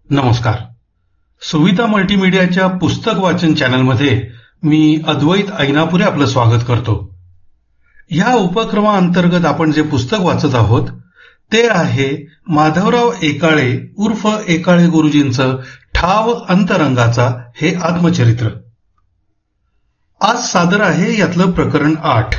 नमस्कार. सुविधा मल्टीमीडियाच्या पुस्तक वाचन चॅनलमध्ये मी अद्वैत ऐनापुरे आपलं स्वागत करतो. ह्या उपक्रमाअंतर्गत आपण जे पुस्तक वाचत आहोत ते आहे माधवराव एकाळे उर्फ एकाळे गुरुजींचं ठाव अंतरंगाचा हे आत्मचरित्र. आज सादर आहे यातलं प्रकरण 8.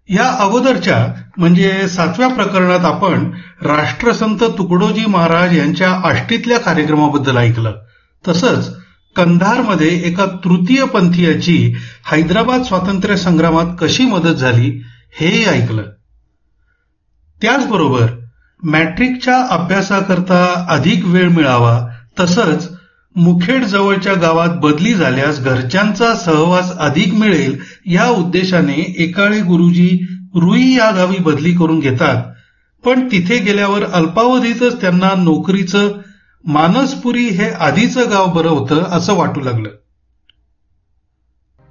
या अगोदरच्या म्हणजे 7व्या प्रकरणात आपण राष्ट्रसंत तुकडोजी महाराज यांच्या आष्टीतल्या कार्यक्रमाबद्दल ऐकलं. तसंच कंधारमध्ये एका तृतीय पंथीयाची हैदराबाद स्वातंत्र्य संग्रामात कशी मदत झाली हेही ऐकलं. त्याचबरोबर मॅट्रिकच्या अभ्यासाकरता अधिक वेळ मिळावा तसंच मुखेड जवळच्या गावात बदली झाल्यास घरच्यांचा सहवास अधिक मिळेल या उद्देशाने एकाळे गुरुजी रुई या गावी बदली करून घेतात. पण तिथे गेल्यावर अल्पावधीतच त्यांना नोकरीचं मानसपुरी हे आधीचं गाव बरं होतं असं वाटू लागलं.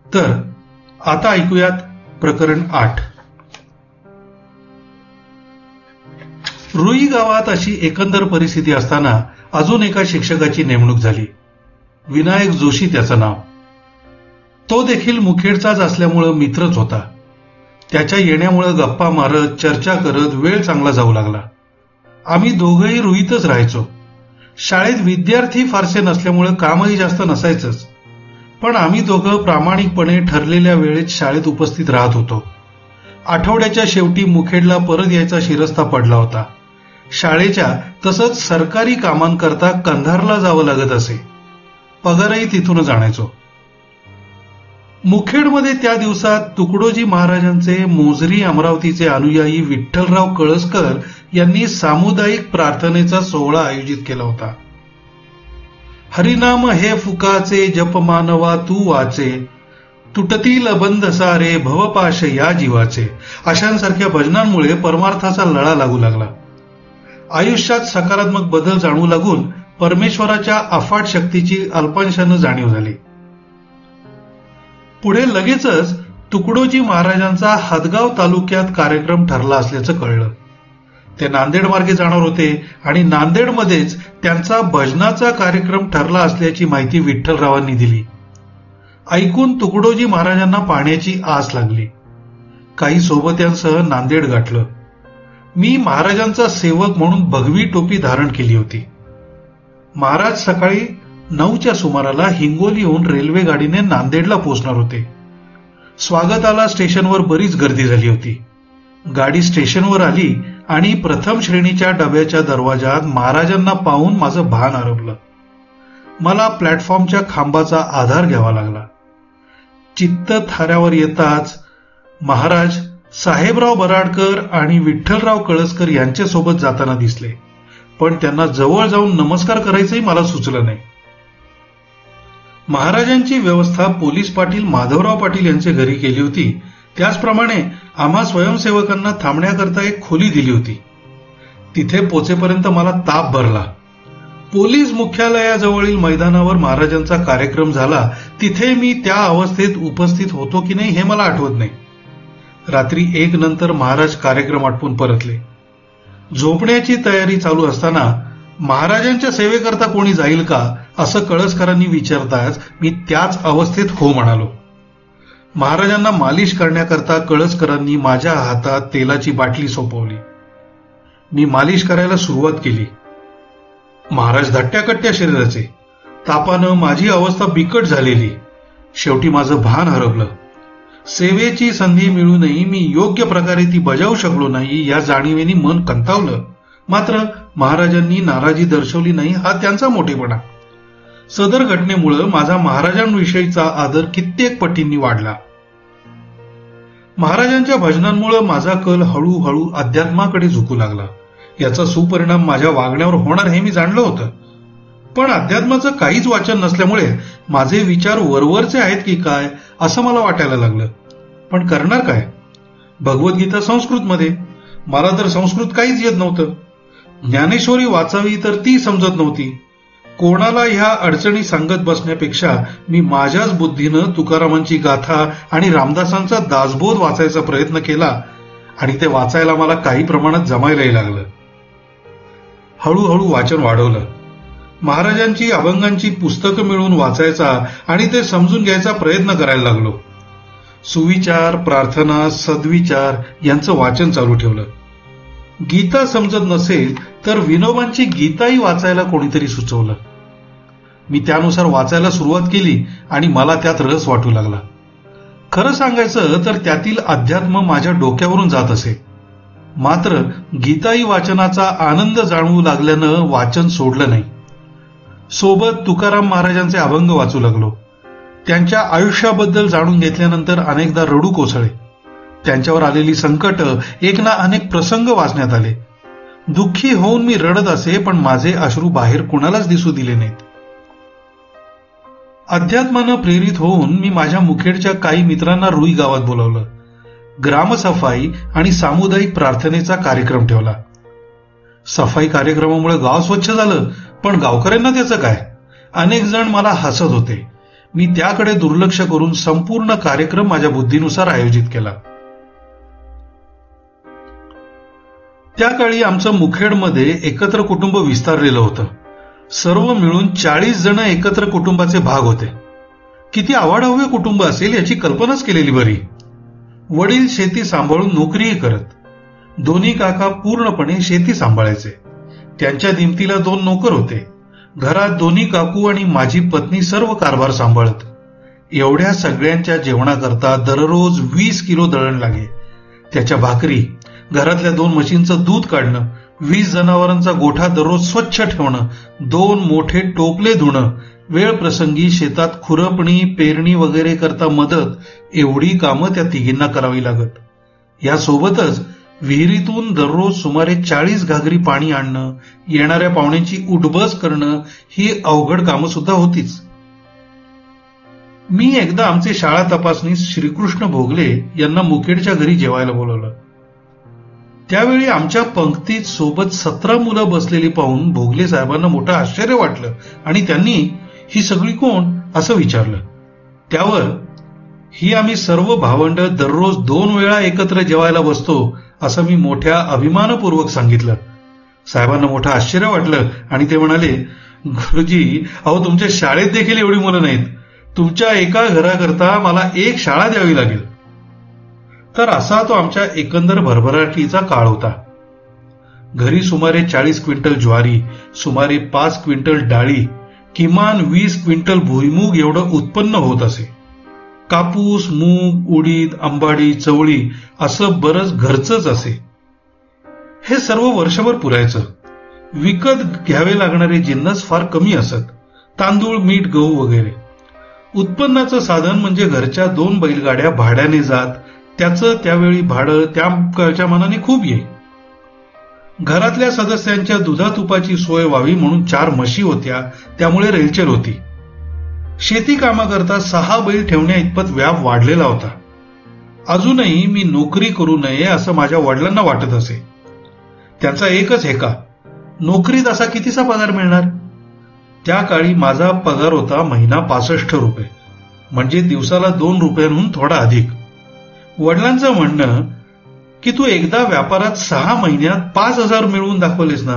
तर आता ऐकूयात प्रकरण 8. रुई गावात अशी एकंदर परिस्थिती असताना अजून एका शिक्षकाची नेमणूक झाली. विनायक जोशी त्याचं नाव. तो देखील मुखेडचाच असल्यामुळं मित्रच होता. त्याच्या येण्यामुळे गप्पा मारत चर्चा करत वेळ चांगला जाऊ लागला. आम्ही दोघंही रुईतच राहायचो. शाळेत विद्यार्थी फारसे नसल्यामुळे कामही जास्त नसायचंच. पण आम्ही दोघं प्रामाणिकपणे ठरलेल्या वेळेत शाळेत उपस्थित राहत होतो. आठवड्याच्या शेवटी मुखेडला परत यायचा शिरस्ता पडला होता. शाळेच्या तसंच सरकारी कामांकरता कंधारला जावं लागत असे. पगारही तिथूनच आणायचो. मुखेडमध्ये त्या दिवसात तुकडोजी महाराजांचे मोजरी अमरावतीचे अनुयायी विठ्ठलराव कळसकर यांनी सामुदायिक प्रार्थनेचा सोहळा आयोजित केला होता. हरिनाम हे फुकाचे जप मानवा तू वाचे, तुटतील बंध सारे भवपाश या जीवाचे अशांसारख्या भजनांमुळे परमार्थाचा लळा लागू लागला. आयुष्यात सकारात्मक बदल जाणवू लागून परमेश्वराच्या अफाट शक्तीची अल्पांशानं जाणीव झाली. पुढे लगेचच तुकडोजी महाराजांचा हदगाव तालुक्यात कार्यक्रम ठरला असल्याचं कळलं. ते नांदेड मार्गे जाणार होते आणि नांदेडमध्येच त्यांचा भजनाचा कार्यक्रम ठरला असल्याची माहिती विठ्ठलरावांनी दिली. ऐकून तुकडोजी महाराजांना पाहण्याची आस लागली. काही सोबत्यांसह नांदेड गाठलं. मी महाराजांचा सेवक म्हणून भगवी टोपी धारण केली होती. महाराज सकाळी 9च्या सुमाराला हिंगोलीहून रेल्वे गाडीने नांदेडला पोहोचणार होते. स्वागताला स्टेशनवर बरीच गर्दी झाली होती. गाडी स्टेशनवर आली आणि प्रथम श्रेणीच्या डब्याच्या दरवाजात महाराजांना पाहून माझं भान हरपलं. मला प्लॅटफॉर्मच्या खांबाचा आधार घ्यावा लागला. चित्त थाऱ्यावर येताच महाराज साहेबराव बराडकर आणि विठ्ठलराव कळसकर यांच्यासोबत जाताना दिसले. पण त्यांना जवळ जाऊन नमस्कार करायचंही मला सुचलं नाही. महाराजांची व्यवस्था पोलीस पाटील माधवराव पाटील यांच्या घरी केली होती. त्याचप्रमाणे आम्हा स्वयंसेवकांना थांबण्याकरता एक खोली दिली होती. तिथे पोचेपर्यंत मला ताप भरला. पोलीस मुख्यालयाजवळील मैदानावर महाराजांचा कार्यक्रम झाला. तिथे मी त्या अवस्थेत उपस्थित होतो की नाही हे मला आठवत नाही. रात्री 1 नंतर महाराज कार्यक्रम आटपून परतले. झोपण्याची तयारी चालू असताना महाराजांच्या सेवेकरता कोणी जाईल का असं कळसकरांनी विचारताच मी त्याच अवस्थेत हो म्हणालो. महाराजांना मालिश करण्याकरता कळसकरांनी माझ्या हातात तेलाची बाटली सोपवली. मी मालिश करायला सुरुवात केली. महाराज धट्ट्याकट्ट्या शरीराचे. तापानं माझी अवस्था बिकट झालेली. शेवटी माझं भान हरपलं. सेवेची संधी मिळूनही मी योग्य प्रकारे ती बजावू शकलो नाही या जाणीवेने मन कंतावलं. मात्र महाराजांनी नाराजी दर्शवली नाही हा त्यांचा मोठेपणा. सदर घटनेमुळे माझा महाराजांविषयीचा आदर कित्येक पटींनी वाढला. महाराजांच्या भजनांमुळे माझा कल हळूहळू अध्यात्माकडे झुकू लागला. याचा सुपरिणाम माझ्या वागण्यावर होणार हे मी जाणलं होतं. पण अध्यात्माचं काहीच वाचन नसल्यामुळे माझे विचार वरवरचे आहेत की काय असं मला वाटायला लागलं. पण करणार काय? भगवद्गीता संस्कृतमध्ये. मला तर संस्कृत काहीच येत नव्हतं. ज्ञानेश्वरी वाचावी तर ती समजत नव्हती. कोणाला ह्या अडचणी सांगत बसण्यापेक्षा मी माझ्याच बुद्धीनं तुकारामांची गाथा आणि रामदासांचा दासबोध वाचायचा प्रयत्न केला आणि ते वाचायला मला काही प्रमाणात जमायलाही लागलं. हळूहळू वाचन वाढवलं. महाराजांची अभंगांची पुस्तकं मिळून वाचायचा आणि ते समजून घ्यायचा प्रयत्न करायला लागलो. सुविचार, प्रार्थना, सद्विचार यांचं वाचन चालू ठेवलं. गीता समजत नसेल तर विनोबांची गीताही वाचायला कोणीतरी सुचवलं. मी त्यानुसार वाचायला सुरुवात केली आणि मला त्यात रस वाटू लागला. खरं सांगायचं तर त्यातील अध्यात्म माझ्या डोक्यावरून जात असे. मात्र गीताई वाचनाचा आनंद जाणवू लागल्यानं वाचन सोडलं नाही. सोबत तुकाराम महाराजांचे अभंग वाचू लागलो. त्यांच्या आयुष्याबद्दल जाणून घेतल्यानंतर अनेकदा रडू कोसळले. त्यांच्यावर आलेली संकट, एक ना अनेक प्रसंग वाचण्यात आले. दुःखी होऊन मी रडत असे, पण माझे अश्रू बाहेर कुणालाच दिसू दिले नाहीत. अध्यात्मानं प्रेरित होऊन मी माझ्या मुखेडच्या काही मित्रांना रुई गावात बोलावलं. ग्रामसफाई आणि सामुदायिक प्रार्थनेचा कार्यक्रम ठेवला. सफाई कार्यक्रमामुळे गाव स्वच्छ झालं, पण गावकऱ्यांना त्याचं काय? अनेक जण मला हसत होते. मी त्याकडे दुर्लक्ष करून संपूर्ण कार्यक्रम माझ्या बुद्धीनुसार आयोजित केला. त्या काळी आमचं मुखेडमध्ये एकत्र कुटुंब विस्तारलेलं होतं. सर्व मिळून 40 जण एकत्र कुटुंबाचे भाग होते. किती आवाढव्य कुटुंब असेल याची कल्पनाच केलेली बरी. वडील शेती सांभाळून नोकरीही करत. दोन्ही काका पूर्णपणे शेती सांभाळायचे. त्यांच्या दिमतीला 2 नोकर होते. घरात दोन्ही काकू आणि माझी पत्नी सर्व कारभार सांभाळत. एवढ्या सगळ्यांच्या जेवणाकरता दररोज 20 किलो दळण लागे. त्याच्या भाकरी, घरातल्या 2 म्हशींचं दूध काढणं, 20 जनावरांचा गोठा दररोज स्वच्छ ठेवणं, 2 मोठे टोपले धुणं, वेळ प्रसंगी शेतात खुरपणी, पेरणी वगैरे करता मदत, एवढी कामं त्या तिघींना करावी लागत. यासोबतच विहिरीतून दररोज सुमारे 40 घागरी पाणी आणणं, येणाऱ्या पाहुण्यांची उठबस करणं ही अवघड कामं सुद्धा होतीच. मी एकदा आमचे शाळा तपासनीस श्रीकृष्ण भोगले यांना मुखेडच्या घरी जेवायला बोलवलं. त्यावेळी आमच्या पंक्तीत सोबत 17 मुलं बसलेली पाहून भोगले साहेबांना मोठं आश्चर्य वाटलं आणि त्यांनी ही सगळी कोण असं विचारलं. त्यावर ही आम्ही सर्व भावंड दररोज 2 वेळा एकत्र जेवायला बसतो असं मी मोठ्या अभिमानपूर्वक सांगितलं. साहेबांना मोठं आश्चर्य वाटलं आणि ते म्हणाले, गुरुजी, अहो तुमच्या शाळेत देखील एवढी मुलं नाहीत. तुमच्या एका घराकरता मला 1 शाळा द्यावी लागेल. तर असा तो आमच्या एकंदर भरभराटीचा काळ होता. घरी सुमारे 40 क्विंटल ज्वारी, सुमारे 5 क्विंटल डाळी, किमान 20 क्विंटल भुईमूग एवढं उत्पन्न होत असे. कापूस, मूग, उडीद, आंबाडी, चवळी असं बरंच घरचंच असे. हे सर्व वर्षभर पुरायचं. विकत घ्यावे लागणारे जिन्नस फार कमी असत. तांदूळ, मीठ, गहू वगैरे. उत्पन्नाचं साधन म्हणजे घरच्या 2 बैलगाड्या भाड्याने जात. त्याचं त्यावेळी भाडं त्या काळच्या मानाने खूप येई. घरातल्या सदस्यांच्या दुधातुपाची सोय व्हावी म्हणून 4 म्हशी होत्या, त्यामुळे रेलचेल होती. शेती कामाकरता 6 बैल ठेवण्या इतपत व्याप वाढलेला होता. अजूनही मी नोकरी करू नये असं माझ्या वडिलांना वाटत असे. त्यांचा एकच हेका, नोकरीत असा कितीचा पगार मिळणार? त्या काळी माझा पगार होता महिना 65 रुपये, म्हणजे दिवसाला 2 रुपयांहून थोडा अधिक. वडिलांचं म्हणणं की तू एकदा व्यापारात 6 महिन्यात 5,000 मिळवून दाखवलेस ना,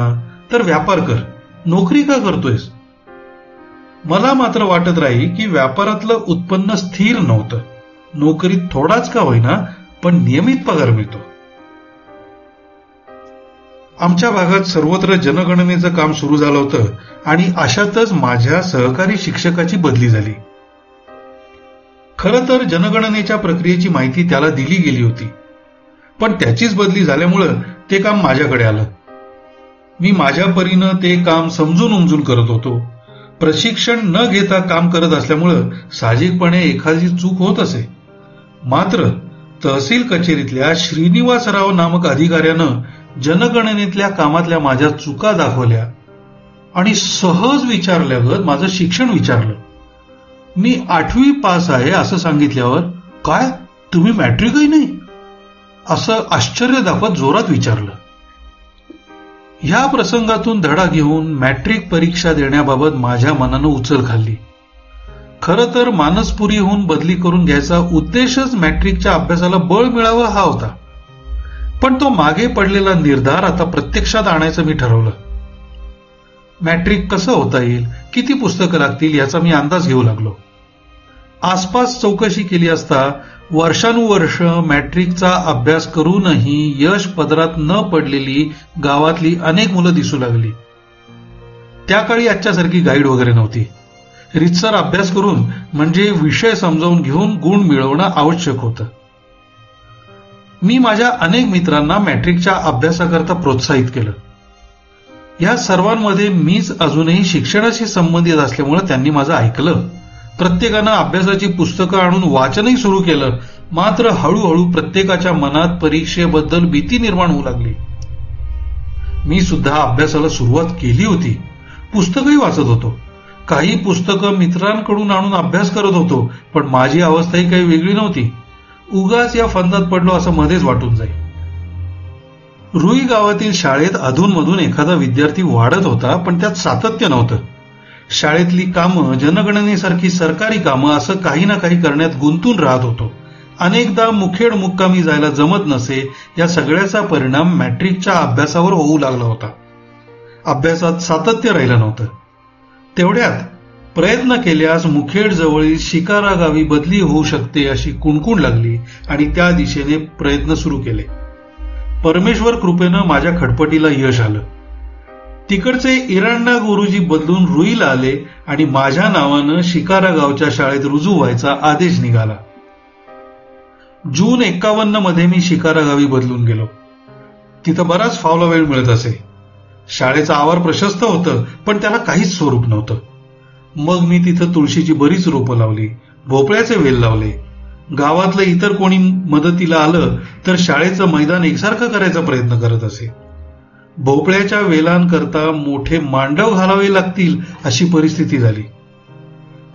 तर व्यापार कर, नोकरी का करतोयस? मला मात्र वाटत राही की व्यापारातलं उत्पन्न स्थिर नव्हतं. नोकरीत थोडाच का होईना पण नियमित पगार मिळतो. आमच्या भागात सर्वत्र जनगणनेचं काम सुरू झालं होतं आणि अशातच माझ्या सहकारी शिक्षकाची बदली झाली. खरं तर जनगणनेच्या प्रक्रियेची माहिती त्याला दिली गेली होती, पण त्याचीच बदली झाल्यामुळं ते काम माझ्याकडे आलं. मी माझ्या परीनं ते काम समजून उमजून करत होतो. प्रशिक्षण न घेता काम करत असल्यामुळं साहजिकपणे एखादी चूक होत असे. मात्र तहसील कचेरीतल्या श्रीनिवासराव नामक अधिकाऱ्यानं जनगणनेतल्या कामातल्या माझ्या चुका दाखवल्या आणि सहज विचारल्यावर माझं शिक्षण विचारलं. मी 8वी पास आहे असं सांगितल्यावर, काय तुम्ही मॅट्रिकही नाही असं आश्चर्य दाखवत जोरात विचारलं. ह्या प्रसंगातून धडा घेऊन मॅट्रिक परीक्षा देण्याबाबत माझ्या मनानं उचल खाल्ली. खरं तर मानसपुरी होऊन बदली करून घ्यायचा उद्देशच मॅट्रिकच्या अभ्यासाला बळ मिळावं हा होता. पण तो मागे पडलेला निर्धार आता प्रत्यक्षात आणायचं मी ठरवलं. मॅट्रिक कसं होता येईल, किती पुस्तकं लागतील याचा मी अंदाज घेऊ लागलो. आसपास चौकशी केली असता वर्षानुवर्ष मॅट्रिकचा अभ्यास करूनही यश पदरात न पडलेली गावातली अनेक मुलं दिसू लागली. त्या काळी आजच्यासारखी गाईड वगैरे नव्हती. रितसर अभ्यास करून म्हणजे विषय समजावून घेऊन गुण मिळवणं आवश्यक होतं. मी माझ्या अनेक मित्रांना मॅट्रिकच्या अभ्यासाकरता प्रोत्साहित केलं. या सर्वांमध्ये मीच अजूनही शिक्षणाशी संबंधित असल्यामुळे त्यांनी माझं ऐकलं. प्रत्येकानं अभ्यासाची पुस्तकं आणून वाचनही सुरू केलं. मात्र हळूहळू प्रत्येकाच्या मनात परीक्षेबद्दल भीती निर्माण होऊ लागली. मी सुद्धा अभ्यासाला सुरुवात केली होती. पुस्तकही वाचत होतो. काही पुस्तकं मित्रांकडून आणून अभ्यास करत होतो. पण माझी अवस्थाही काही वेगळी नव्हती. उगाच या फंदात पडलो असं मध्येच वाटून जाईल. रुई गावातील शाळेत अधूनमधून एखादा विद्यार्थी वाढत होता, पण त्यात सातत्य नव्हतं. शाळेतली कामं, जनगणनेसारखी सरकारी कामं असं काही ना काही करण्यात गुंतून राहत होतो. अनेकदा मुखेड मुक्कामी जायला जमत नसे. या सगळ्याचा परिणाम मॅट्रिकच्या अभ्यासावर होऊ लागला होता. अभ्यासात सातत्य राहिलं नव्हतं. तेवढ्यात प्रयत्न केल्यास मुखेड जवळील शिकारा गावी बदली होऊ शकते अशी कुणकुण लागली आणि त्या दिशेने प्रयत्न सुरू केले. परमेश्वर कृपेनं माझ्या खटपटीला यश आलं. तिकडचे इराण्णा गुरुजी बदलून रुईला आले आणि माझ्या नावानं शिकारा गावच्या शाळेत रुजू व्हायचा आदेश निघाला. जून 51 मध्ये मी शिकारा गावी बदलून गेलो. तिथं बराच फावला वेळ मिळत असे. शाळेचं आवार प्रशस्त होतं, पण त्याला काहीच स्वरूप नव्हतं. मग मी तिथं तुळशीची बरीच रोपं लावली, भोपळ्याचे वेल लावले. गावातलं इतर कोणी मदतीला आलं तर शाळेचं मैदान एकसारखं करायचा प्रयत्न करत असे. भोपळ्याच्या वेलांकरता मोठे मांडव घालावे लागतील अशी परिस्थिती झाली.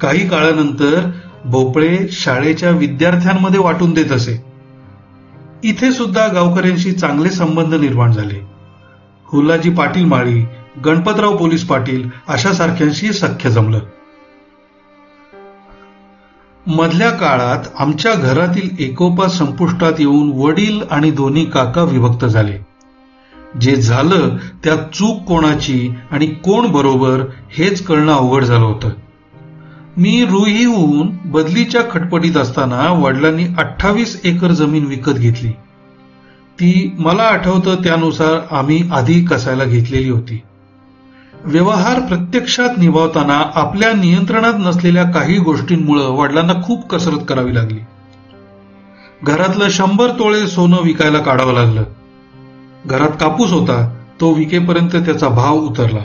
काही काळानंतर भोपळे शाळेच्या विद्यार्थ्यांमध्ये वाटून देत असे. इथे सुद्धा गावकऱ्यांशी चांगले संबंध निर्माण झाले. हुल्लाजी पाटील माळी, गणपतराव पोलीस पाटील अशा सारख्यांशी सख्य जमलं. मधल्या काळात आमच्या घरातील एकोपा संपुष्टात येऊन वडील आणि दोन्ही काका विभक्त झाले. जे झालं त्यात चूक कोणाची आणि कोण बरोबर हेच कळणं अवघड झालं होतं. मी रुईहून बदलीच्या खटपटीत असताना वडिलांनी 28 एकर जमीन विकत घेतली. ती मला आठवतं त्यानुसार आम्ही आधी कसायला घेतलेली होती. व्यवहार प्रत्यक्षात निभावताना आपल्या नियंत्रणात नसलेल्या काही गोष्टींमुळे वडिलांना खूप कसरत करावी लागली. घरातलं 100 तोळे सोनं विकायला काढावं लागलं. घरात कापूस होता, तो विकेपर्यंत त्याचा भाव उतरला.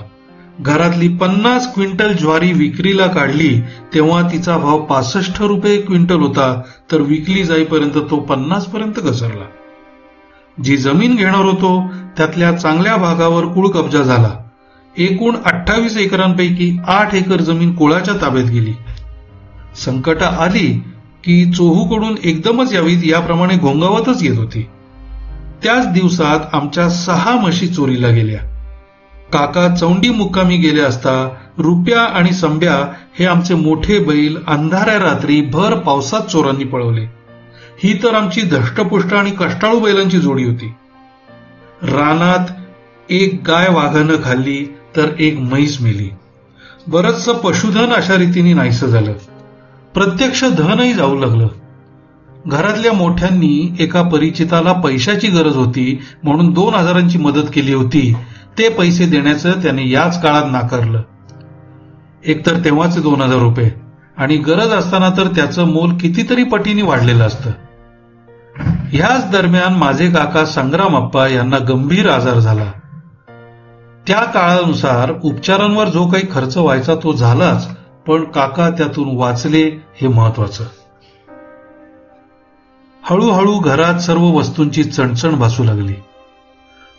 घरातली 50 क्विंटल ज्वारी विक्रीला काढली तेव्हा तिचा भाव 65 रुपये क्विंटल होता, तर विकली जाईपर्यंत तो 50 पर्यंत घसरला. जी जमीन घेणार होतो त्यातल्या चांगल्या भागावर कुळ कब्जा झाला. एकूण 28 एकरांपैकी 8 एकर जमीन कुळाच्या ताब्यात गेली. संकट आली की चोहूकडून एकदमच यावीत याप्रमाणे घोंगावतच येत होती. त्याच दिवसात आमच्या 6 म्हशी चोरीला गेल्या. काका चौंडी मुक्कामी गेले असता रुप्या आणि संब्या हे आमचे मोठे बैल अंधाऱ्या रात्री भर पावसात चोरांनी पळवले. ही तर आमची धष्टपुष्ट आणि कष्टाळू बैलांची जोडी होती. रानात एक गाय वाघानं खाल्ली तर एक म्हैस मेली. बरचसं पशुधन अशा रीतीने नाहीसं झालं. प्रत्यक्ष धनही जाऊ लागलं. घरातल्या मोठ्यांनी एका परिचिताला पैशाची गरज होती म्हणून 2000ची मदत केली होती. ते पैसे देण्याचं त्याने याच काळात नाकारलं. एकतर तेव्हाचे 2000 रुपये आणि गरज असताना तर त्याचं मोल कितीतरी पटीने वाढलेलं असतं. ह्याच दरम्यान माझे काका संग्रामप्पा यांना गंभीर आजार झाला. त्या काळानुसार उपचारांवर जो काही खर्च व्हायचा तो झालाच, पण काका त्यातून वाचले हे महत्वाचं. हळूहळू घरात सर्व वस्तूंची चणचण भासू लागली.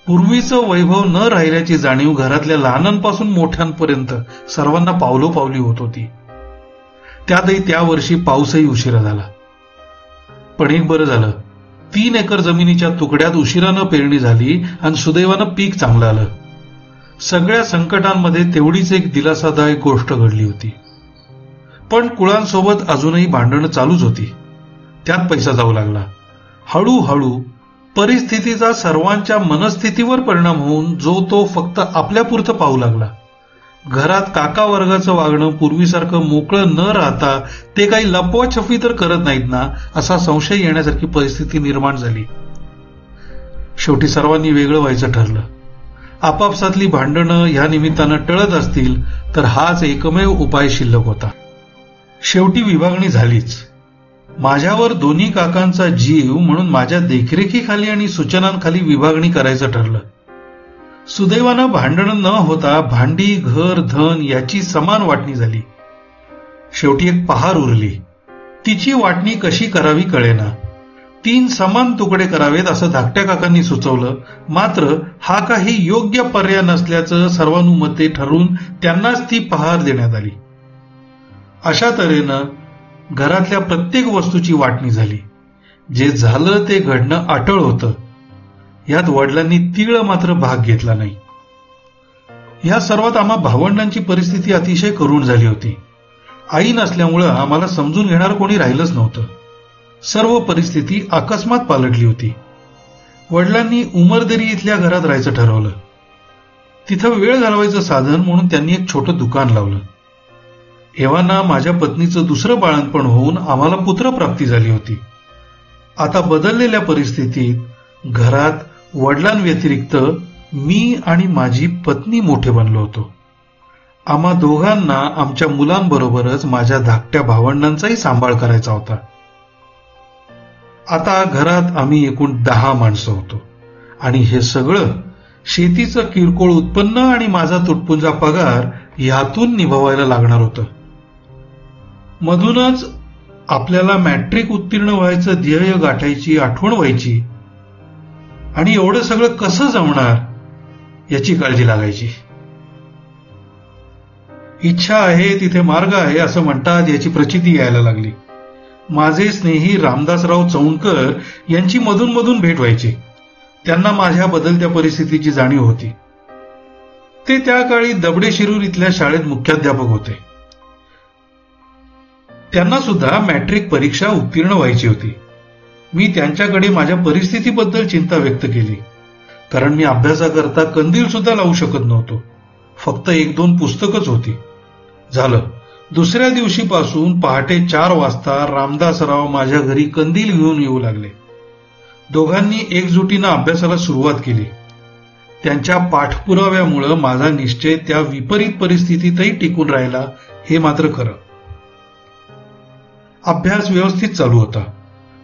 पूर्वीचं वैभव न राहिल्याची जाणीव घरातल्या लहानांपासून मोठ्यांपर्यंत सर्वांना पावलोपावली होत होती. त्यातही त्या वर्षी पाऊसही उशिरा झाला. पण एक बरं झालं, 3 एकर जमिनीच्या तुकड्यात उशिरानं पेरणी झाली आणि सुदैवानं पीक चांगलं आलं. सगळ्या संकटांमध्ये तेवढीच एक दिलासादायक गोष्ट घडली होती. पण कुळांसोबत अजूनही भांडणं चालूच होती. त्यात पैसा जाऊ लागला. हळूहळू परिस्थितीचा सर्वांच्या मनस्थितीवर परिणाम होऊन जो तो फक्त आपल्यापुरतं पाहू लागला. घरात काका वर्गाचं वागणं पूर्वीसारखं मोकळं न राहता ते काही लपवाछपवी तर करत नाहीत ना, असा संशय येण्यासारखी परिस्थिती निर्माण झाली. शेवटी सर्वांनी वेगळं व्हायचं ठरलं. आपापसातली भांडणं ह्या निमित्तानं टळत असतील तर हाच एकमेव उपाय शिल्लक होता. शेवटी विभागणी झालीच. माझ्यावर दोन्ही काकांचा जीव म्हणून माझ्या देखरेखीखाली आणि सूचनांखाली विभागणी करायचं ठरलं. सुदैवानं भांडणं न होता भांडी, घर, धन याची समान वाटणी झाली. शेवटी एक पहार उरली. तिची वाटणी कशी करावी कळेना. 3 समान तुकडे करावेत असं धाकट्या काकांनी सुचवलं. मात्र हा काही योग्य पर्याय नसल्याचं सर्वानुमते ठरवून त्यांनाच ती पहार देण्यात आली. अशा तऱ्हेनं घरातल्या प्रत्येक वस्तूची वाटणी झाली. जे झालं ते घडणं अटळ होतं. यात वडिलांनी तीळ मात्र भाग घेतला नाही. ह्या सर्वात आम्हा भावंडांची परिस्थिती अतिशय करुण झाली होती. आई नसल्यामुळं आम्हाला समजून घेणार कोणी राहिलंच नव्हतं. सर्व परिस्थिती अकस्मात पालटली होती. वडिलांनी उमरदरी इथल्या घरात राहायचं ठरवलं. तिथं वेळ घालवायचं साधन म्हणून त्यांनी एक छोटं दुकान लावलं. एव्हाना माझ्या पत्नीचं दुसरं बाळंतपण होऊन आम्हाला पुत्रप्राप्ती झाली होती. आता बदललेल्या परिस्थितीत घरात वडिलांव्यतिरिक्त मी आणि माझी पत्नी मोठे बनलो होतो. आम्हा दोघांना आमच्या मुलांबरोबरच माझ्या धाकट्या भावंडांचाही सांभाळ करायचा होता. आता घरात आम्ही एकूण 10 माणसं होतो आणि हे सगळं शेतीचं किरकोळ उत्पन्न आणि माझा तुटपुंजा पगार ह्यातून निभावायला लागणार होतं. मधूनच आपल्याला मॅट्रिक उत्तीर्ण व्हायचं ध्येय गाठायची आठवण व्हायची आणि एवढं सगळं कसं जमणार याची काळजी लागायची. इच्छा आहे तिथे मार्ग आहे असं म्हणतात याची प्रचिती यायला लागली. माझे स्नेही रामदासराव चौंडकर यांची मधून मधून भेट व्हायची. त्यांना माझ्या बदलत्या परिस्थितीची जाणीव होती. ते त्या काळी दबडे शिरूर इथल्या शाळेत मुख्याध्यापक होते. त्यांना सुद्धा मॅट्रिक परीक्षा उत्तीर्ण व्हायची होती. मी त्यांच्याकडे माझ्या परिस्थितीबद्दल चिंता व्यक्त केली. कारण मी अभ्यासाकरता कंदील सुद्धा लावू शकत नव्हतो. फक्त 1-2 पुस्तकच होती. झालं. दुसऱ्या दिवशीपासून पहाटे 4 वाजता रामदासराव माझ्या घरी कंदील घेऊन येऊ लागले. दोघांनी एकजुटीनं अभ्यासाला सुरुवात केली. त्यांच्या पाठपुराव्यामुळं माझा निश्चय त्या विपरीत परिस्थितीतही टिकून राहिला हे मात्र खरं. अभ्यास व्यवस्थित चालू होता.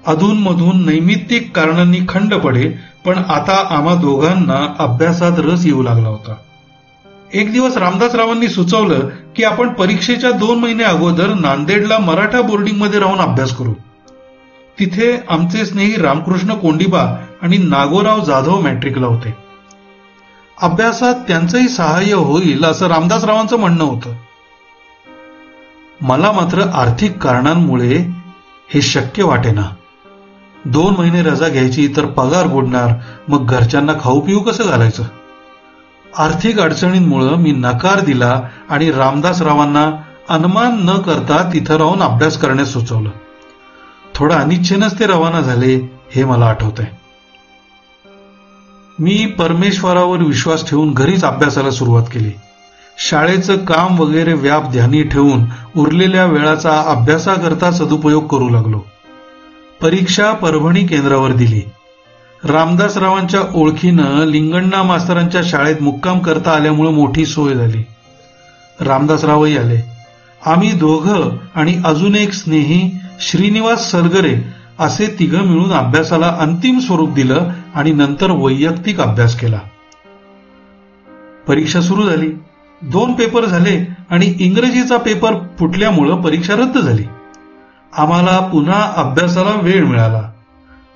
अधूनमधून नैमित्तिक कारणांनी खंड पडे, पण आता आम्हा दोघांना अभ्यासात रस येऊ लागला होता. एक दिवस रामदासरावांनी सुचवलं की आपण परीक्षेच्या 2 महिने अगोदर नांदेडला मराठा बोर्डिंगमध्ये राहून अभ्यास करू. तिथे आमचे स्नेही रामकृष्ण कोंडिबा आणि नागोराव जाधव मॅट्रिकला होते. अभ्यासात त्यांचंही सहाय्य होईल असं रामदासरावांचं म्हणणं होतं. मला मात्र आर्थिक कारणांमुळे हे शक्य वाटेना. 2 महिने रजा घ्यायची तर पगार बुडणार, मग घरच्यांना खाऊ पिऊ कसं घालायचं. आर्थिक अडचणींमुळे मी नकार दिला आणि रामदासरावांना अनुमान न करता तिथं राहून अभ्यास करण्यास सुचवलं. थोडा अनिच्छेनंच ते रवाना झाले हे मला आठवतंय. मी परमेश्वरावर विश्वास ठेवून घरीच अभ्यासाला सुरुवात केली. शाळेचं काम वगैरे व्याप ध्यानी ठेवून उरलेल्या वेळाचा अभ्यासाकरता सदुपयोग करू लागलो. परीक्षा परभणी केंद्रावर दिली. रामदासरावांच्या ओळखीनं लिंगण्णा मास्तरांच्या शाळेत मुक्काम करता आल्यामुळे मोठी सोय झाली. रामदासरावही आले. आम्ही दोघं आणि अजून एक स्नेही श्रीनिवास सरगरे असे 3 मिळून अभ्यासाला अंतिम स्वरूप दिलं आणि नंतर वैयक्तिक अभ्यास केला. परीक्षा सुरू झाली. 2 पेपर झाले आणि इंग्रजीचा पेपर फुटल्यामुळं परीक्षा रद्द झाली. आम्हाला पुन्हा अभ्यासाला वेळ मिळाला.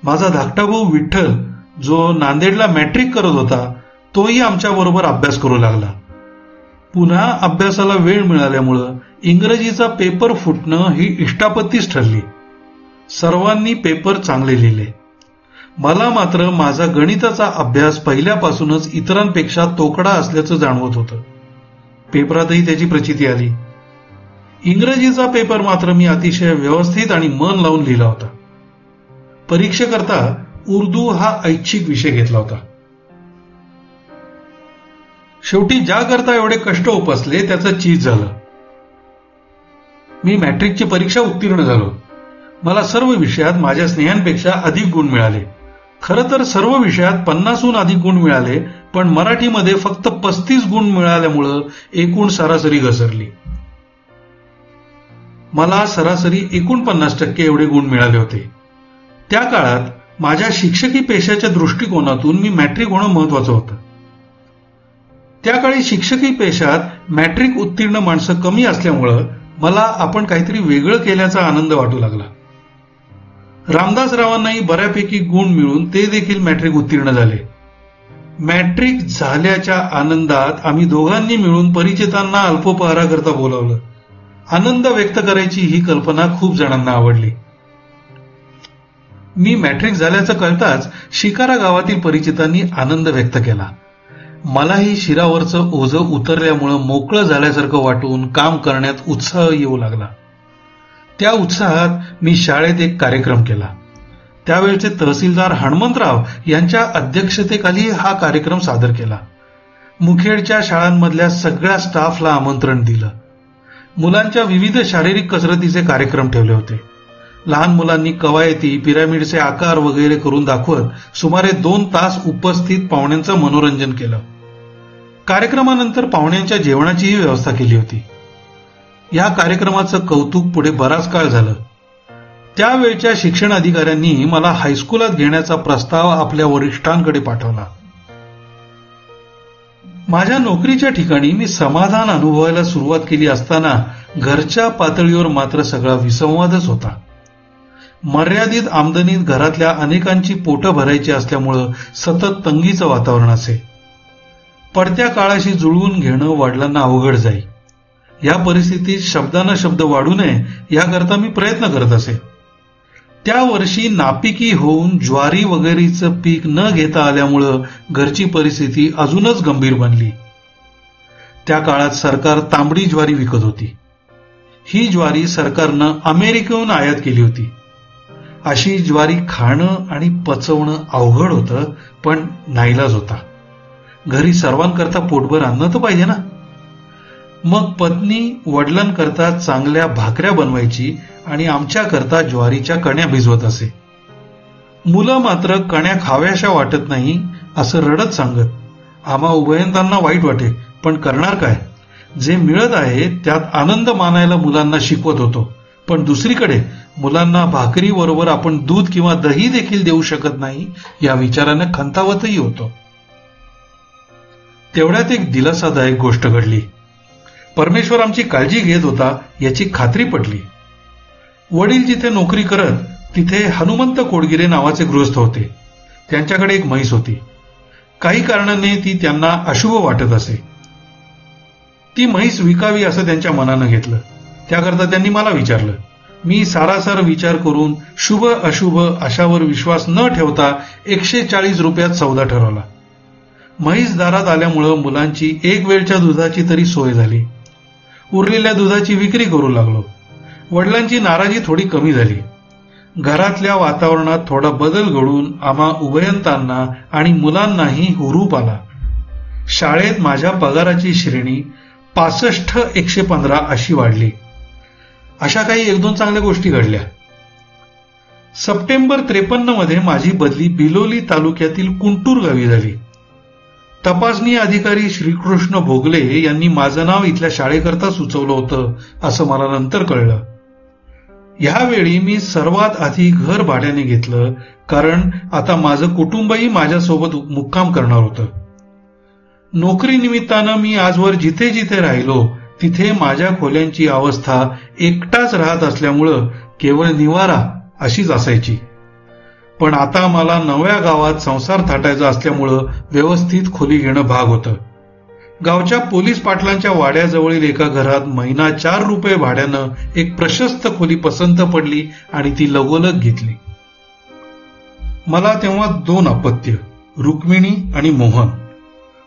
माझा धाकटा भाऊ विठ्ठल, जो नांदेडला मॅट्रिक करत होता, तोही आमच्याबरोबर अभ्यास करू लागला. पुन्हा अभ्यासाला वेळ मिळाल्यामुळं इंग्रजीचा पेपर फुटणं ही इष्टापत्तीच ठरली. सर्वांनी पेपर चांगले लिहिले. मला मात्र माझा गणिताचा अभ्यास पहिल्यापासूनच इतरांपेक्षा तोकडा असल्याचं जाणवत होतं. पेपरातही त्याची प्रचिती आली. इंग्रजीचा पेपर मात्र मी अतिशय व्यवस्थित आणि मन लावून लिहिला होता. परीक्षेकरता उर्दू हा ऐच्छिक विषय घेतला होता. शेवटी ज्या करता एवढे कष्ट उपसले त्याचं चीज झालं. मी मॅट्रिकची परीक्षा उत्तीर्ण झालो. मला सर्व विषयात माझ्या स्नेहांपेक्षा अधिक गुण मिळाले. खरं तर सर्व विषयात 50हून अधिक गुण मिळाले, पण मराठीमध्ये फक्त 35 गुण मिळाल्यामुळं एकूण सरासरी घसरली. मला सरासरी 49% एवढे गुण मिळाले होते. त्या काळात माझ्या शिक्षकी पेशाच्या दृष्टिकोनातून मी मॅट्रिक होणं महत्वाचं होतं. त्या काळी शिक्षकी पेशात मॅट्रिक उत्तीर्ण माणसं कमी असल्यामुळं मला आपण काहीतरी वेगळं केल्याचा आनंद वाटू लागला. रामदासरावांनाही बऱ्यापैकी गुण मिळून ते देखील मॅट्रिक उत्तीर्ण झाले. मॅट्रिक झाल्याच्या आनंदात आम्ही दोघांनी मिळून परिचितांना अल्पोपहाराकरता बोलावलं. आनंद व्यक्त करायची ही कल्पना खूप जणांना आवडली. मी मॅट्रिक झाल्याचं कळताच शिकारा गावातील परिचितांनी आनंद व्यक्त केला. मलाही शिरावरचं ओझं उतरल्यामुळं मोकळं झाल्यासारखं वाटून काम करण्यात उत्साह येऊ लागला. त्या उत्साहात मी शाळेत एक कार्यक्रम केला. त्यावेळचे तहसीलदार हणमंतराव यांच्या अध्यक्षतेखाली हा कार्यक्रम सादर केला. मुखेडच्या शाळांमधल्या सगळ्या स्टाफला आमंत्रण दिलं. मुलांच्या विविध शारीरिक कसरतीचे कार्यक्रम ठेवले होते. लहान मुलांनी कवायती, पिरामिडचे आकार वगैरे करून दाखवत सुमारे 2 तास उपस्थित पाहुण्यांचं मनोरंजन केलं. कार्यक्रमानंतर पाहुण्यांच्या जेवणाचीही व्यवस्था केली होती. या कार्यक्रमाचं कौतुक पुढे बराच काळ झालं. त्यावेळच्या शिक्षण अधिकाऱ्यांनी मला हायस्कुलात घेण्याचा प्रस्ताव आपल्या वरिष्ठांकडे पाठवला. माझ्या नोकरीच्या ठिकाणी मी समाधान अनुभवायला सुरुवात केली असताना घरच्या पातळीवर मात्र सगळा विसंवादच होता. मर्यादित आमदनीत घरातल्या अनेकांची पोटं भरायची असल्यामुळं सतत तंगीचं वातावरण असे. पडत्या काळाशी जुळवून घेणं वडिलांना अवघड जाई. या परिस्थितीत शब्दानं शब्द वाढू नये याकरता मी प्रयत्न करत असे. त्या वर्षी नापिकी होऊन ज्वारी वगैरेचं पीक न घेता आल्यामुळं घरची परिस्थिती अजूनच गंभीर बनली. त्या काळात सरकार तांबडी ज्वारी विकत होती. ही ज्वारी सरकारनं अमेरिकेहून आयात केली होती. अशी ज्वारी खाणं आणि पचवणं अवघड होतं, पण नाईलाज होता. घरी सर्वांकरता पोटभर अन्न तर पाहिजे ना. मग पत्नी वडिलांकरता चांगल्या भाकऱ्या बनवायची आणि आमच्याकरता ज्वारीच्या कण्या भिजवत असे. मुलं मात्र कण्या खाव्याशा वाटत नाही असं रडत सांगत. आम्हा उभयंतांना वाईट वाटे, पण करणार काय. जे मिळत आहे त्यात आनंद मानायला मुलांना शिकवत होतो, पण दुसरीकडे मुलांना भाकरी बरोबर आपण दूध किंवा दही देखील देऊ शकत नाही या विचाराने खंतावतही होतो. तेवढ्यात एक दिलासादायक गोष्ट घडली. परमेश्वर आमची काळजी घेत होता याची खात्री पटली. वडील जिथे नोकरी करत तिथे हनुमंत कोडगिरे नावाचे गृहस्थ होते. त्यांच्याकडे एक म्हैस होती. काही कारणाने ती त्यांना अशुभ वाटत असे. ती म्हैस विकावी असं त्यांच्या मनानं घेतलं. त्याकरता त्यांनी मला विचारलं. मी सारासार विचार करून शुभ अशुभ अशावर विश्वास न ठेवता 140 रुपयात सौदा ठरवला. म्हैस दारात आल्यामुळं मुलांची एक वेळच्या दुधाची तरी सोय झाली. उरलेल्या दुधाची विक्री करू लागलो. वडिलांची नाराजी थोडी कमी झाली. घरातल्या वातावरणात थोडा बदल घडून आम्हा उभयंतांना आणि मुलांनाही हुरूप आला. शाळेत माझ्या पगाराची श्रेणी 65-115 अशी वाढली. अशा काही 1-2 चांगल्या गोष्टी घडल्या. सप्टेंबर 53 मध्ये माझी बदली बिलोली तालुक्यातील कुंटूर गावी झाली. तपासणी अधिकारी श्रीकृष्ण भोगले यांनी माझं नाव इथल्या शाळेकरता सुचवलं होतं असं मला नंतर कळलं. ह्यावेळी मी सर्वात आधी घर भाड्याने घेतलं, कारण आता माझं कुटुंबही माझ्यासोबत मुक्काम करणार होतं. नोकरीनिमित्तानं मी आजवर जिथे जिथे राहिलो तिथे माझ्या खोल्यांची अवस्था एकटाच राहत असल्यामुळं केवळ निवारा अशीच असायची. पण आता मला नव्या गावात संसार थाटायचा असल्यामुळं व्यवस्थित खोली घेणं भाग होतं. गावच्या पोलीस पाटलांच्या वाड्याजवळील एका घरात महिना 4 रुपये भाड्यानं एक प्रशस्त खोली पसंत पडली आणि ती लगोलग घेतली. मला तेव्हा 2 अपत्य, रुक्मिणी आणि मोहन.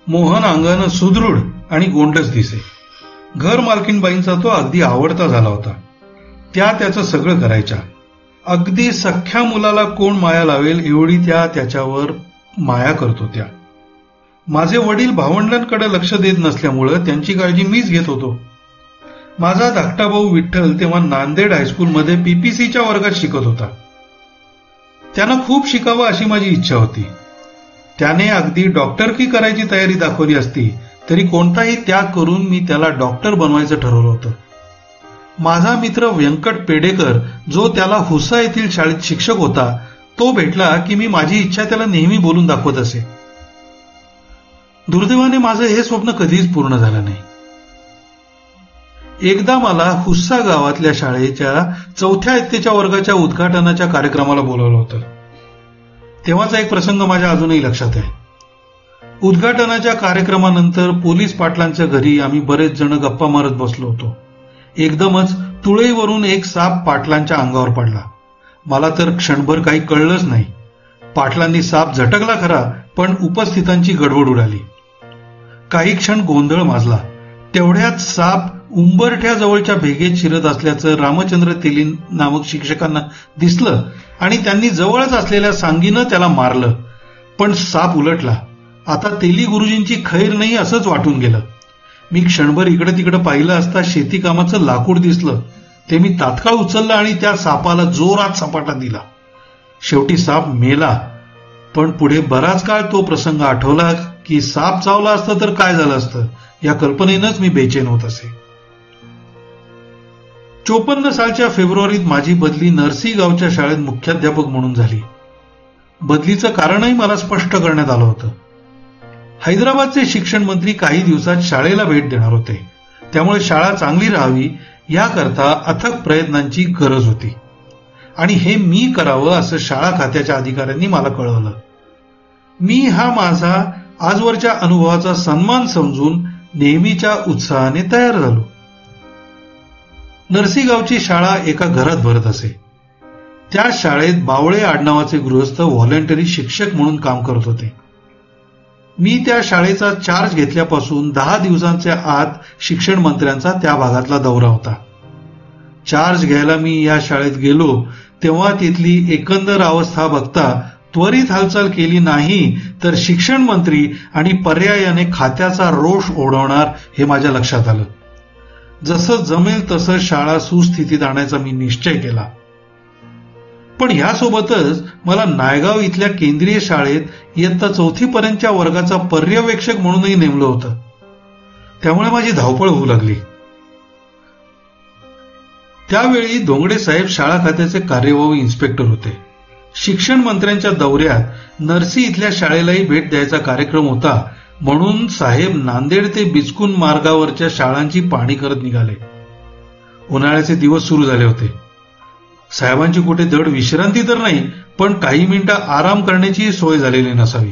मोहन अंगानं सुदृढ आणि गोंडस दिसे. घर मालकीणबाईंचा तो अगदी आवडता झाला होता. त्या त्याचं सगळं करायच्या. अगदी सख्ख्या मुलाला कोण माया लावेल एवढी त्या त्याच्यावर माया करत होत्या. माझे वडील भावंडांकडे लक्ष देत नसल्यामुळं त्यांची काळजी मीच घेत होतो. माझा धाकटा भाऊ विठ्ठल तेव्हा नांदेड हायस्कूलमध्ये PPCच्या वर्गात शिकत होता. त्यानं खूप शिकावं अशी माझी इच्छा होती. त्याने अगदी डॉक्टरकी करायची तयारी दाखवली असती तरी कोणताही त्याग करून मी त्याला डॉक्टर बनवायचं ठरवलं होतं. माझा मित्र व्यंकट पेडेकर, जो त्याला हुसा येथील शाळेत शिक्षक होता, तो भेटला की मी माझी इच्छा त्याला नेहमी बोलून दाखवत असे. दुर्दैवाने माझं हे स्वप्न कधीच पूर्ण झालं नाही. एकदा मला हुस्सा गावातल्या शाळेच्या 4थ्या इयत्तेच्या वर्गाच्या उद्घाटनाच्या कार्यक्रमाला बोलावलं होतं. तेव्हाचा एक प्रसंग माझ्या अजूनही लक्षात आहे. उद्घाटनाच्या कार्यक्रमानंतर पोलीस पाटलांच्या घरी आम्ही बरेच जण गप्पा मारत बसलो होतो. एकदमच तुळईवरून एक साप पाटलांच्या अंगावर पडला. मला तर क्षणभर काही कळलंच नाही. पाटलांनी साप झटकला खरा, पण उपस्थितांची गडबड उडाली. काही क्षण गोंधळ माजला. तेवढ्यात साप उंबरठ्या जवळच्या भेगेत शिरत असल्याचं रामचंद्र तेली नामक शिक्षकांना दिसलं आणि त्यांनी जवळच असलेल्या सांगीनं त्याला मारलं. पण साप उलटला. आता तेली गुरुजींची खैर नाही असंच वाटून गेलं. मी क्षणभर इकडे तिकडे पाहिलं असता शेती कामाचं लाकूड दिसलं. ते मी तात्काळ उचललं आणि त्या सापाला जोरात सपाटा दिला. शेवटी साप मेला. पण पुढे बराच काळ तो प्रसंग आठवला की साप चावला असतं तर काय झालं असतं या कल्पनेनंच मी बेचैन होत असे. 54 सालच्या फेब्रुवारीत माझी बदली नरसी गावच्या शाळेत मुख्याध्यापक म्हणून झाली. बदलीचं कारणही मला स्पष्ट करण्यात आलं होतं. हैदराबादचे शिक्षण मंत्री काही दिवसात शाळेला भेट देणार होते. त्यामुळे शाळा चांगली राहावी याकरता अथक प्रयत्नांची गरज होती आणि हे मी करावं असं शाळा खात्याच्या अधिकाऱ्यांनी मला कळवलं. मी हा माझा आजवरच्या अनुभवाचा सन्मान समजून नेहमीच्या उत्साहाने तयार झालो. नरसीगावची शाळा एका घरात भरत असे. त्या शाळेत बावळे आडनावाचे गृहस्थ व्हॉलंटरी शिक्षक म्हणून काम करत होते. मी त्या शाळेचा चार्ज घेतल्यापासून 10 दिवसांच्या आत शिक्षण मंत्र्यांचा त्या भागातला दौरा होता. चार्ज घ्यायला मी या शाळेत गेलो तेव्हा तिथली एकंदर अवस्था बघता त्वरित हालचाल केली नाही तर शिक्षण मंत्री आणि पर्यायाने खात्याचा रोष ओढवणार हे माझ्या लक्षात आलं. जसं जमेल तसं शाळा सुस्थितीत आणायचा मी निश्चय केला. पण ह्यासोबतच मला नायगाव इथल्या केंद्रीय शाळेत इयत्ता 4थी पर्यंतच्या वर्गाचा पर्यवेक्षक म्हणूनही नेमलं होतं. त्यामुळे माझी धावपळ होऊ लागली. त्यावेळी धोंगडे साहेब शाळा खात्याचे कार्यवाहू इन्स्पेक्टर होते. शिक्षण मंत्र्यांच्या दौऱ्यात नरसी इथल्या शाळेलाही भेट द्यायचा कार्यक्रम होता म्हणून साहेब नांदेड ते बिचकुन मार्गावरच्या शाळांची पाहणी करत निघाले. उन्हाळ्याचे दिवस सुरू झाले होते. साहेबांची कुठे धड विश्रांती तर नाही, पण काही मिनिटं आराम करण्याची सोय झालेली नसावी.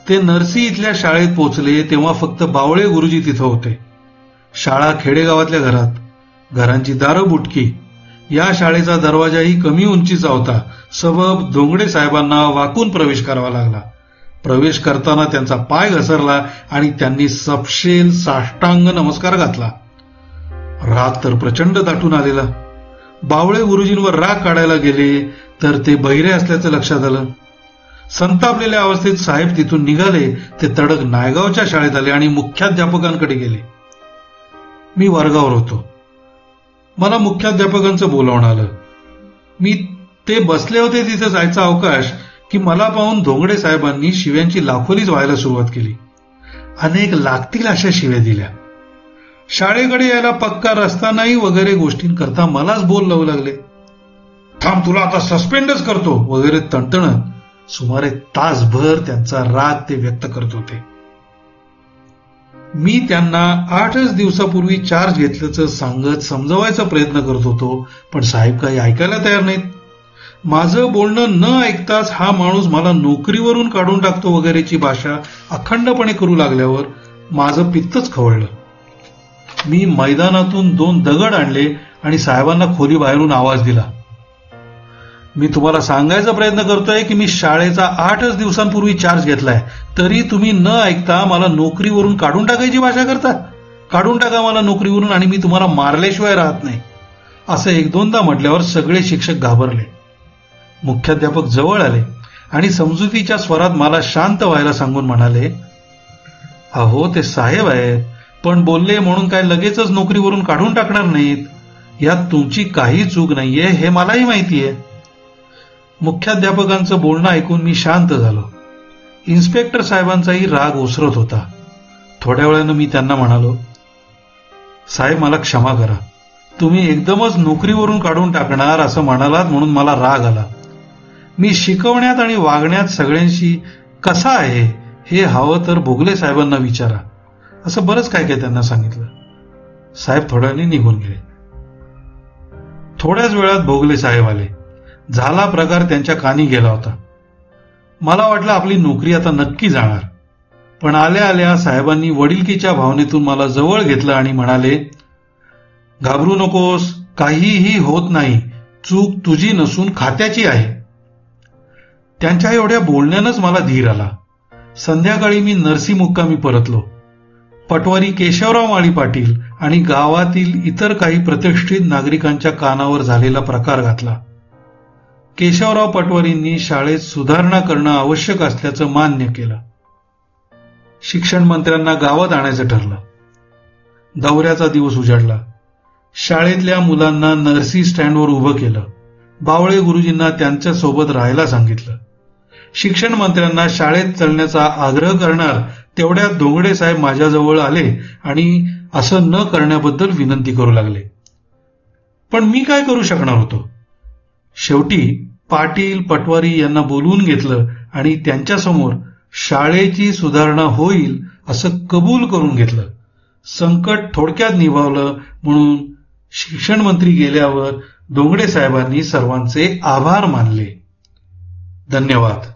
ते नरसी इथल्या शाळेत पोहोचले तेव्हा फक्त बावळे गुरुजी तिथं होते. शाळा खेडेगावातल्या घरात, घरांची दारं बुटकी. या शाळेचा दरवाजाही कमी उंचीचा होता. सबब धोंगडे साहेबांना वाकून प्रवेश करावा लागला. प्रवेश करताना त्यांचा पाय घसरला आणि त्यांनी सपशेल साष्टांग नमस्कार घातला. राग तर प्रचंड दाटून आलेला. बावळे गुरुजींवर राग काढायला गेले तर ते बहिरे असल्याचं लक्षात आलं. संतापलेल्या अवस्थेत साहेब तिथून निघाले ते तडक नायगावच्या शाळेत आले आणि मुख्याध्यापकांकडे गेले. मी वर्गावर होतो. मला मुख्याध्यापकांचं बोलावणं आलं. मी ते बसले होते तिथे जायचा अवकाश की मला पाहून धोंगडे साहेबांनी शिव्यांची लाखोलीच व्हायला सुरुवात केली. अनेक लागतील अशा शिव्या दिल्या. शाळेकडे यायला पक्का रस्ता नाही वगैरे गोष्टींकरता मलाच बोल लावू लागले. थांब, तुला आता सस्पेंडच करतो वगैरे तणतणत सुमारे तासभर त्यांचा राग ते व्यक्त करत होते. मी त्यांना 8च दिवसापूर्वी चार्ज घेतल्याचं सांगत समजवायचा प्रयत्न करत होतो, पण साहेब काही ऐकायला तयार नाहीत. माझं बोलणं न ऐकताच हा माणूस मला नोकरीवरून काढून टाकतो वगैरेची भाषा अखंडपणे करू लागल्यावर माझं पित्तच खवळलं. मी मैदानातून 2 दगड आणले आणि साहेबांना खोली बाहेरून आवाज दिला. मी तुम्हाला सांगायचा प्रयत्न करतोय की मी शाळेचा 8च दिवसांपूर्वी चार्ज घेतलाय, तरी तुम्ही न ऐकता मला नोकरीवरून काढून टाकायची भाषा करता. काढून टाका मला नोकरीवरून आणि मी तुम्हाला मारल्याशिवाय राहत नाही. असं 1-2दा म्हटल्यावर सगळे शिक्षक घाबरले. मुख्याध्यापक जवळ आले आणि समजुतीच्या स्वरात मला शांत व्हायला सांगून म्हणाले, अहो ते साहेब आहेत, पण बोलले म्हणून काय लगेचच नोकरीवरून काढून टाकणार नाहीत. यात तुमची काही चूक नाहीये हे मलाही माहितीये. मुख्याध्यापकांचं बोलणं ऐकून मी शांत झालो. इन्स्पेक्टर साहेबांचाही राग ओसरत होता. थोड्या वेळानं मी त्यांना म्हणालो, साहेब मला क्षमा करा. तुम्ही एकदमच नोकरीवरून काढून टाकणार असं म्हणालात म्हणून मला राग आला. मी शिकवण्यात आणि वागण्यात सगळ्यांशी कसा आहे हे हवं तर भोगले साहेबांना विचारा, असं बरंच काय काय त्यांना सांगितलं. साहेब थोड्याने निघून गेले. थोड्याच वेळात भोगले साहेब आले. झाला प्रकार त्यांच्या कानी गेला होता. मला वाटलं आपली नोकरी आता नक्की जाणार, पण आल्या आल्या साहेबांनी वडिलकीच्या भावनेतून मला जवळ घेतलं आणि म्हणाले, घाबरू नकोस, काहीही होत नाही, चूक तुझी नसून खात्याची आहे. त्यांच्या एवढ्या बोलण्यानंच मला धीर आला. संध्याकाळी मी नरसी मुक्कामी परतलो. पटवारी केशवराव माळी पाटील आणि गावातील इतर काही प्रतिष्ठित नागरिकांच्या कानावर झालेला प्रकार घातला. केशवराव पटवारींनी शाळेत सुधारणा करणं आवश्यक असल्याचं मान्य केलं. शिक्षण मंत्र्यांना गावात आणायचं ठरलं. दौऱ्याचा दिवस उजाडला. शाळेतल्या मुलांना नरसी स्टँडवर उभं केलं. बावळे गुरुजींना त्यांच्या सोबत राहायला सांगितलं. शिक्षण मंत्र्यांना शाळेत चलण्याचा आग्रह करणार तेवढ्यात धोंगडे साहेब माझ्याजवळ आले आणि असं न करण्याबद्दल विनंती करू लागले. पण मी काय करू शकणार होतो. शेवटी पाटील पटवारी यांना बोलवून घेतलं आणि त्यांच्यासमोर शाळेची सुधारणा होईल असं कबूल करून घेतलं. संकट थोडक्यात निभावलं म्हणून शिक्षण मंत्री गेल्यावर धोंगडे साहेबांनी सर्वांचे आभार मानले. धन्यवाद.